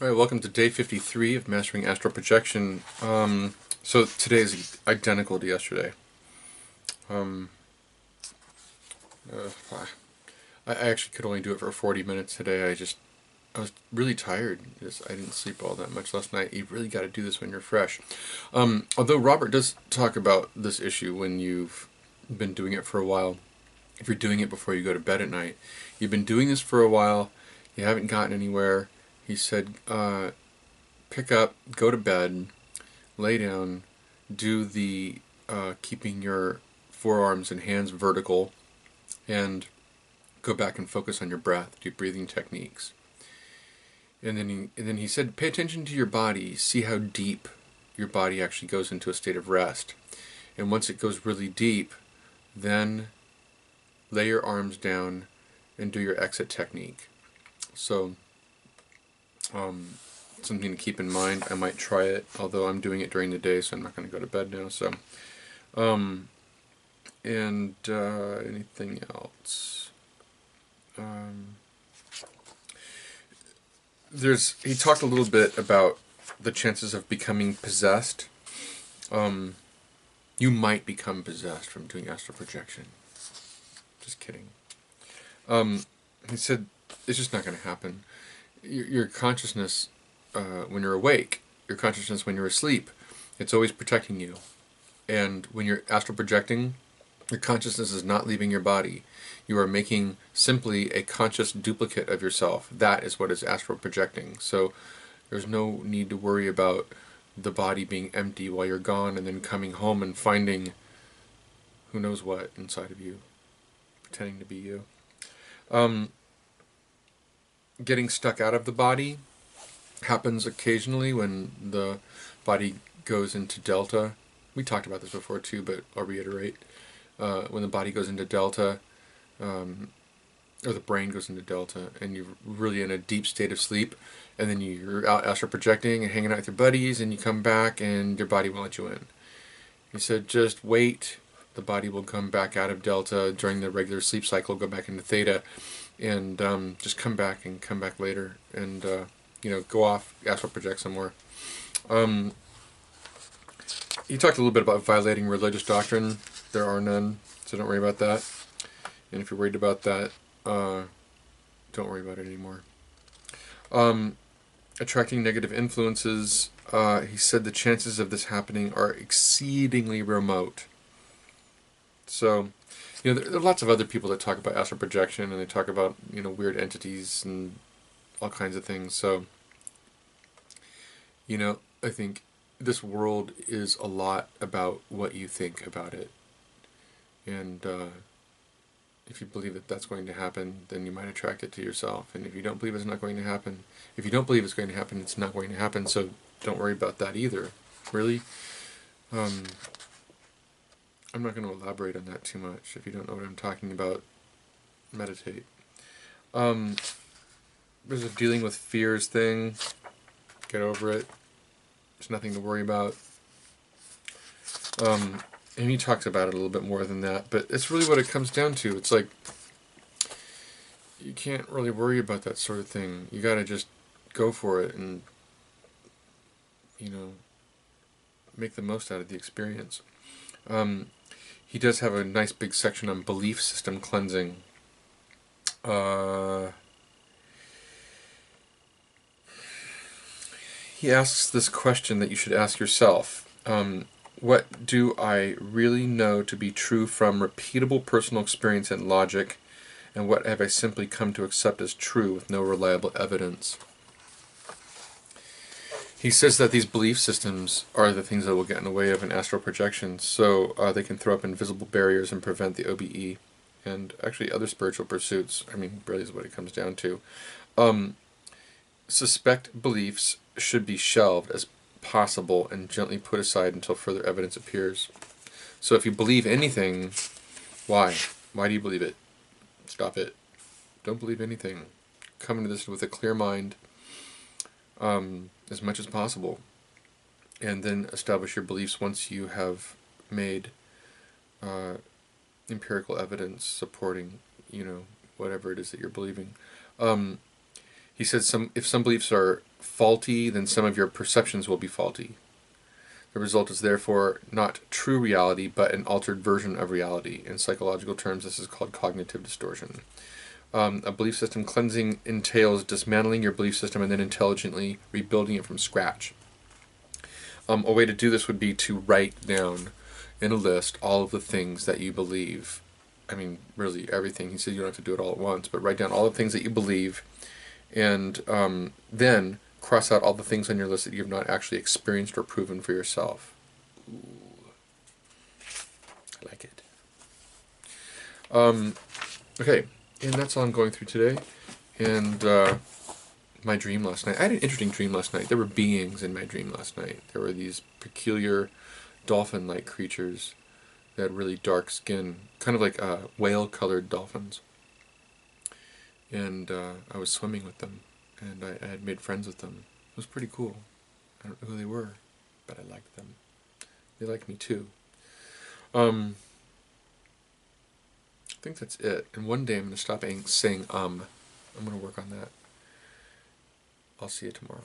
All right, welcome to day 53 of Mastering Astral Projection. So today is identical to yesterday. Um, I actually could only do it for 40 minutes today. I was really tired. I didn't sleep all that much last night. You really got to do this when you're fresh. Although Robert does talk about this issue when you've been doing it for a while. If you're doing it before you go to bed at night, you've been doing this for a while, you haven't gotten anywhere. He said, pick up, go to bed, lay down, do the keeping your forearms and hands vertical, and go back and focus on your breath. Do breathing techniques. And then he said, pay attention to your body. See how deep your body actually goes into a state of rest. And once it goes really deep, then lay your arms down and do your exit technique. So, something to keep in mind. I might try it, although I'm doing it during the day, so I'm not going to go to bed now. So, anything else? He talked a little bit about the chances of becoming possessed. You might become possessed from doing astral projection. Just kidding. He said it's just not going to happen. Your consciousness, when you're awake, your consciousness when you're asleep, it's always protecting you. And when you're astral projecting, your consciousness is not leaving your body. You are making simply a conscious duplicate of yourself. That is what is astral projecting. So there's no need to worry about the body being empty while you're gone and then coming home and finding who knows what inside of you, pretending to be you. Getting stuck out of the body happens occasionally when the body goes into delta. We talked about this before too, but I'll reiterate. When the body goes into delta, or the brain goes into delta, and you're really in a deep state of sleep, and then you're out astral projecting and hanging out with your buddies, and you come back and your body won't let you in. He said, just wait. The body will come back out of delta during the regular sleep cycle, go back into theta, and just come back later, and go off astral project some more. He talked a little bit about violating religious doctrine. There are none, so don't worry about that. And if you're worried about that, don't worry about it anymore. Attracting negative influences. He said the chances of this happening are exceedingly remote. So, there are lots of other people that talk about astral projection, and they talk about, weird entities and all kinds of things. So, I think this world is a lot about what you think about it. And if you believe that that's going to happen, then you might attract it to yourself. And if you don't believe it's not going to happen, if you don't believe it's going to happen, it's not going to happen. So don't worry about that either. Really? I'm not going to elaborate on that too much. If you don't know what I'm talking about, meditate. There's a dealing with fears thing. Get over it. There's nothing to worry about. And he talks about it a little bit more than that, but it's really what it comes down to. It's like, you can't really worry about that sort of thing. You gotta just go for it and, make the most out of the experience. He does have a nice big section on belief system cleansing. He asks this question that you should ask yourself. What do I really know to be true from repeatable personal experience and logic, and what have I simply come to accept as true with no reliable evidence? He says that these belief systems are the things that will get in the way of an astral projection, so they can throw up invisible barriers and prevent the OBE, and actually other spiritual pursuits. Really is what it comes down to. Suspect beliefs should be shelved as possible and gently put aside until further evidence appears. So if you believe anything, why? Why do you believe it? Stop it. Don't believe anything. Come into this with a clear mind, as much as possible, and then establish your beliefs once you have made empirical evidence supporting, whatever it is that you're believing. He said if some beliefs are faulty, then some of your perceptions will be faulty. The result is therefore not true reality, but an altered version of reality. In psychological terms, this is called cognitive distortion. A belief system cleansing entails dismantling your belief system and then intelligently rebuilding it from scratch. A way to do this would be to write down in a list all of the things that you believe. I mean, really everything. He said you don't have to do it all at once, but write down all the things that you believe, and then cross out all the things on your list that you have not actually experienced or proven for yourself. Ooh, I like it. Okay, and that's all I'm going through today. And my dream last night. I had an interesting dream last night. There were beings in my dream last night. There were these peculiar dolphin-like creatures that had really dark skin, kind of like whale-colored dolphins. And I was swimming with them, and I had made friends with them. It was pretty cool. I don't know who they were, but I liked them. They liked me too. I think that's it. And one day I'm going to stop saying I'm going to work on that. I'll see you tomorrow.